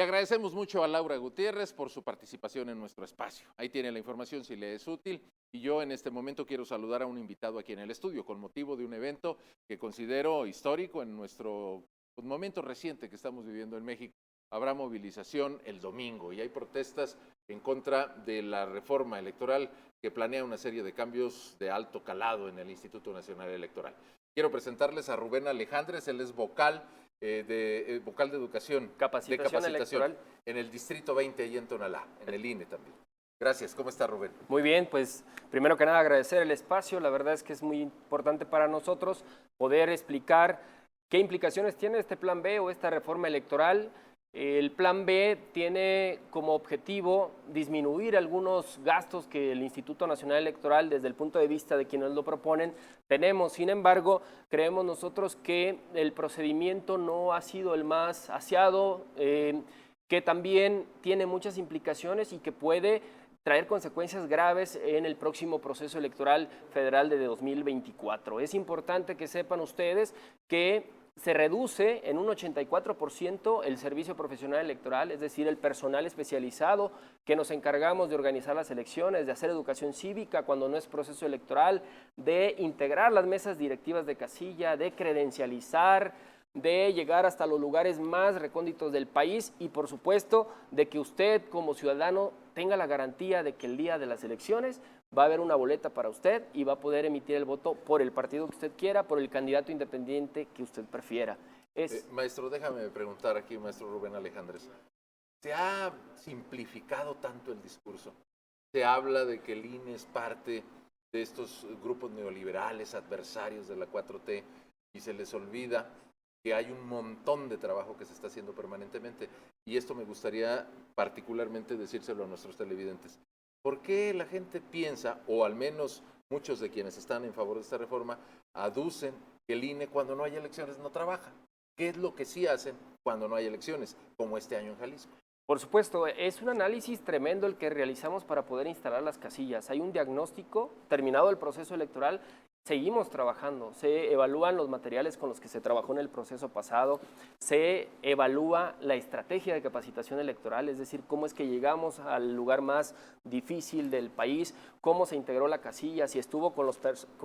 Le agradecemos mucho a Laura Gutiérrez por su participación en nuestro espacio. Ahí tiene la información si le es útil. Y yo en este momento quiero saludar a un invitado aquí en el estudio con motivo de un evento que considero histórico en nuestro momento reciente que estamos viviendo en México. Habrá movilización el domingo y hay protestas en contra de la reforma electoral que planea una serie de cambios de alto calado en el Instituto Nacional Electoral. Quiero presentarles a Rubén Alejandres, él es vocal vocal de educación, de Capacitación capacitación, electoral. en el Distrito 20 y en Tonalá, en el INE también. Gracias, ¿cómo está Rubén? Muy bien, pues primero que nada agradecer el espacio. La verdad es que es muy importante para nosotros poder explicar qué implicaciones tiene este plan B o esta reforma electoral. El plan B tiene como objetivo disminuir algunos gastos que el Instituto Nacional Electoral, desde el punto de vista de quienes lo proponen, tenemos. Sin embargo, creemos nosotros que el procedimiento no ha sido el más aseado, que también tiene muchas implicaciones y que puede traer consecuencias graves en el próximo proceso electoral federal de 2024. Es importante que sepan ustedes que se reduce en un 84% el servicio profesional electoral, es decir, el personal especializado que nos encargamos de organizar las elecciones, de hacer educación cívica cuando no es proceso electoral, de integrar las mesas directivas de casilla, de credencializar, de llegar hasta los lugares más recónditos del país y, por supuesto, de que usted como ciudadano tenga la garantía de que el día de las elecciones va a haber una boleta para usted y va a poder emitir el voto por el partido que usted quiera, por el candidato independiente que usted prefiera. Maestro, déjame preguntar aquí, maestro Rubén Alejandres. ¿Se ha simplificado tanto el discurso? Se habla de que el INE es parte de estos grupos neoliberales, adversarios de la 4T, y se les olvida que hay un montón de trabajo que se está haciendo permanentemente. Y esto me gustaría particularmente decírselo a nuestros televidentes. ¿Por qué la gente piensa, o al menos muchos de quienes están en favor de esta reforma, aducen que el INE cuando no hay elecciones no trabaja? ¿Qué es lo que sí hacen cuando no hay elecciones, como este año en Jalisco? Por supuesto, es un análisis tremendo el que realizamos para poder instalar las casillas. Hay un diagnóstico, terminado el proceso electoral, seguimos trabajando, se evalúan los materiales con los que se trabajó en el proceso pasado, se evalúa la estrategia de capacitación electoral, es decir, cómo es que llegamos al lugar más difícil del país, cómo se integró la casilla, si estuvo con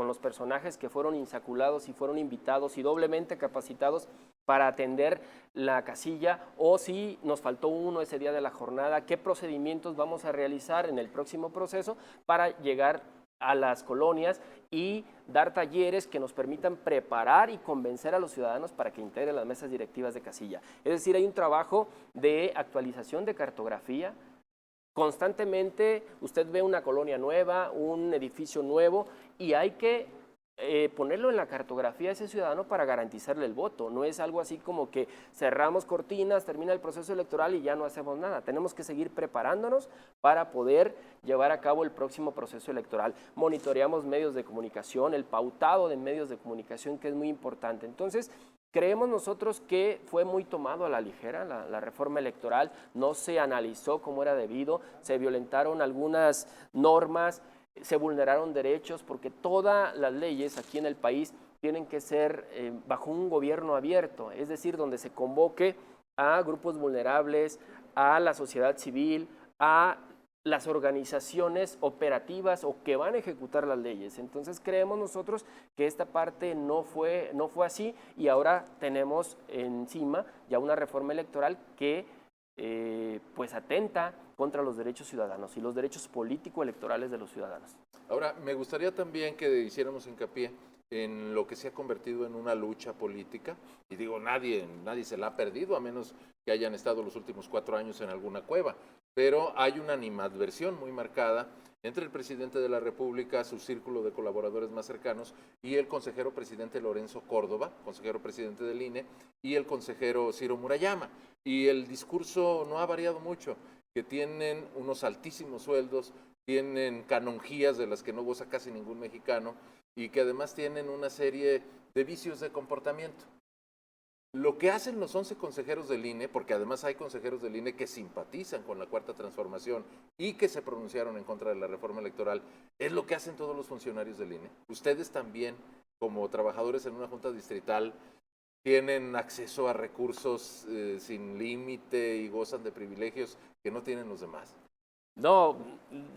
los personajes que fueron insaculados y fueron invitados y doblemente capacitados para atender la casilla, o si nos faltó uno ese día de la jornada, qué procedimientos vamos a realizar en el próximo proceso para llegar a las colonias y dar talleres que nos permitan preparar y convencer a los ciudadanos para que integren las mesas directivas de casilla. Es decir, hay un trabajo de actualización de cartografía. Constantemente usted ve una colonia nueva, un edificio nuevo, y hay que ponerlo en la cartografía a ese ciudadano para garantizarle el voto. No es algo así como que cerramos cortinas, termina el proceso electoral y ya no hacemos nada. Tenemos que seguir preparándonos para poder llevar a cabo el próximo proceso electoral. Monitoreamos medios de comunicación, el pautado de medios de comunicación, que es muy importante. Entonces, creemos nosotros que fue muy tomado a la ligera la reforma electoral, no se analizó como era debido, se violentaron algunas normas, se vulneraron derechos, porque todas las leyes aquí en el país tienen que ser bajo un gobierno abierto, es decir, donde se convoque a grupos vulnerables, a la sociedad civil, a las organizaciones operativas o que van a ejecutar las leyes. Entonces creemos nosotros que esta parte no fue así, y ahora tenemos encima ya una reforma electoral que pues atenta contra los derechos ciudadanos y los derechos político-electorales de los ciudadanos. Ahora, me gustaría también que hiciéramos hincapié en lo que se ha convertido en una lucha política, y digo, nadie se la ha perdido, a menos que hayan estado los últimos 4 años en alguna cueva, pero hay una animadversión muy marcada entre el presidente de la República, su círculo de colaboradores más cercanos, y el consejero presidente Lorenzo Córdoba, consejero presidente del INE, y el consejero Ciro Murayama. Y el discurso no ha variado mucho, que tienen unos altísimos sueldos, tienen canonjías de las que no goza casi ningún mexicano, y que además tienen una serie de vicios de comportamiento. Lo que hacen los 11 consejeros del INE, porque además hay consejeros del INE que simpatizan con la Cuarta Transformación y que se pronunciaron en contra de la reforma electoral, es lo que hacen todos los funcionarios del INE. Ustedes también, como trabajadores en una junta distrital, tienen acceso a recursos sin límite y gozan de privilegios que no tienen los demás. No,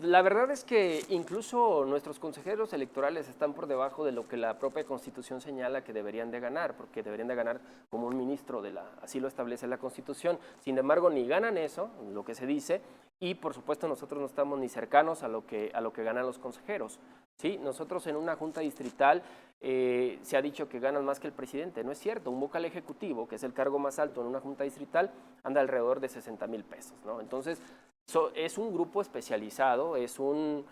la verdad es que incluso nuestros consejeros electorales están por debajo de lo que la propia Constitución señala que deberían de ganar, porque deberían de ganar como un ministro así lo establece la Constitución. Sin embargo, ni ganan eso, lo que se dice, y por supuesto nosotros no estamos ni cercanos a lo que ganan los consejeros. ¿Sí? Nosotros en una junta distrital se ha dicho que ganan más que el presidente. No es cierto, un vocal ejecutivo, que es el cargo más alto en una junta distrital, anda alrededor de 60,000 pesos, ¿no? Entonces, es un grupo especializado, es un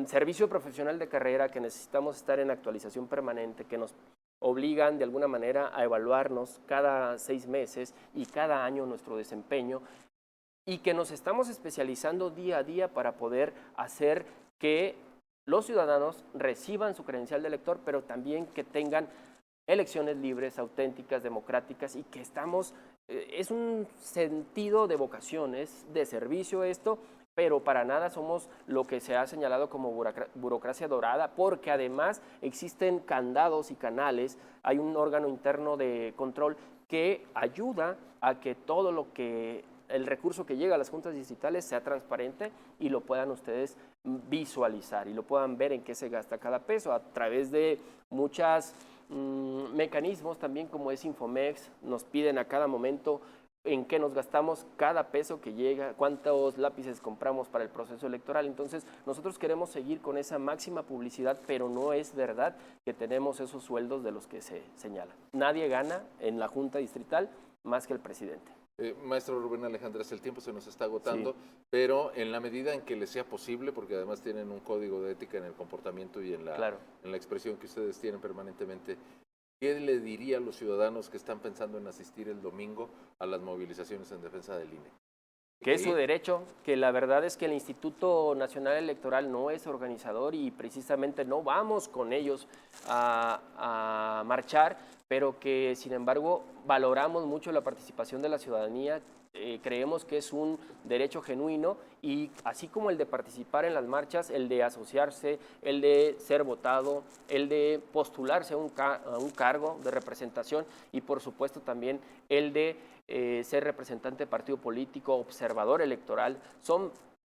servicio profesional de carrera que necesitamos estar en actualización permanente, que nos obligan de alguna manera a evaluarnos cada 6 meses y cada año nuestro desempeño, y que nos estamos especializando día a día para poder hacer que los ciudadanos reciban su credencial de elector, pero también que tengan elecciones libres, auténticas, democráticas, y que es un sentido de vocaciones, de servicio esto, pero para nada somos lo que se ha señalado como burocracia dorada, porque además existen candados y canales, hay un órgano interno de control que ayuda a que todo el recurso que llega a las juntas distritales sea transparente y lo puedan ustedes visualizar y lo puedan ver en qué se gasta cada peso a través de muchas mecanismos también, como es Infomex. Nos piden a cada momento en qué nos gastamos cada peso que llega, cuántos lápices compramos para el proceso electoral. Entonces nosotros queremos seguir con esa máxima publicidad, pero no es verdad que tenemos esos sueldos de los que se señala. Nadie gana en la junta distrital más que el presidente. Maestro Rubén Alejandrez, el tiempo se nos está agotando, Sí. pero en la medida en que les sea posible, porque además tienen un código de ética en el comportamiento y Claro. en la expresión que ustedes tienen permanentemente, ¿qué le diría a los ciudadanos que están pensando en asistir el domingo a las movilizaciones en defensa del INE? Que es su derecho, que la verdad es que el Instituto Nacional Electoral no es organizador y precisamente no vamos con ellos a marchar, pero que sin embargo valoramos mucho la participación de la ciudadanía. Creemos que es un derecho genuino, y así como el de participar en las marchas, el de asociarse, el de ser votado, el de postularse a un cargo de representación, y por supuesto también el de ser representante de partido político, observador electoral, son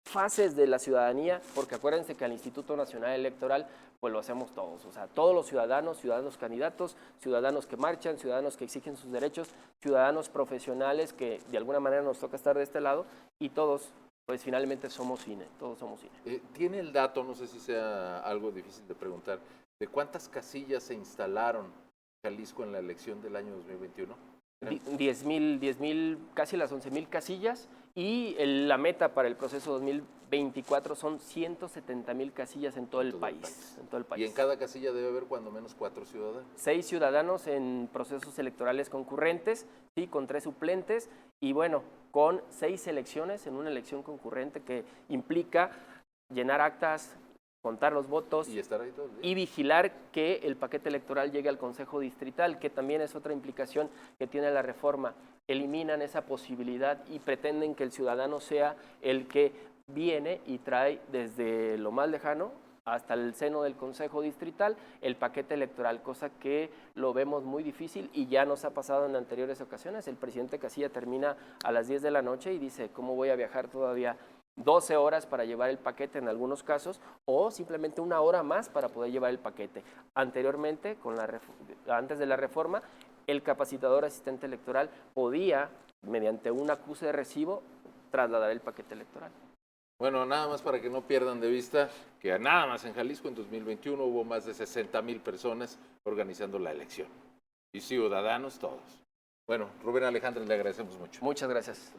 fases de la ciudadanía, porque acuérdense que al Instituto Nacional Electoral pues lo hacemos todos, o sea, todos los ciudadanos, ciudadanos candidatos, ciudadanos que marchan, ciudadanos que exigen sus derechos, ciudadanos profesionales que de alguna manera nos toca estar de este lado, y todos pues finalmente somos INE, todos somos INE. ¿Tiene el dato, no sé si sea algo difícil de preguntar, de cuántas casillas se instalaron en Jalisco en la elección del año 2021? 10,000, casi las 11,000 casillas, y la meta para el proceso 2024 son 170,000 casillas en todo el país. En todo el país. Y en cada casilla debe haber cuando menos 4 ciudadanos. 6 ciudadanos en procesos electorales concurrentes, sí, con 3 suplentes, y bueno, con 6 elecciones en una elección concurrente que implica llenar actas, contar los votos y estar ahí todo el día, y vigilar que el paquete electoral llegue al Consejo Distrital, que también es otra implicación que tiene la reforma. Eliminan esa posibilidad y pretenden que el ciudadano sea el que viene y trae desde lo más lejano hasta el seno del Consejo Distrital el paquete electoral, cosa que lo vemos muy difícil y ya nos ha pasado en anteriores ocasiones. El presidente Casilla termina a las 10 de la noche y dice, ¿cómo voy a viajar todavía 12 horas para llevar el paquete en algunos casos, o simplemente 1 hora más para poder llevar el paquete? Anteriormente, antes de la reforma, el capacitador asistente electoral podía, mediante un acuse de recibo, trasladar el paquete electoral. Bueno, nada más para que no pierdan de vista que nada más en Jalisco en 2021 hubo más de 60,000 personas organizando la elección. Y ciudadanos todos. Bueno, Rubén Alejandro, le agradecemos mucho. Muchas gracias.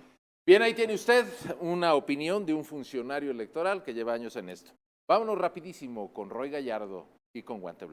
Bien, ahí tiene usted una opinión de un funcionario electoral que lleva años en esto. Vámonos rapidísimo con Roy Gallardo y con Guante Blanco.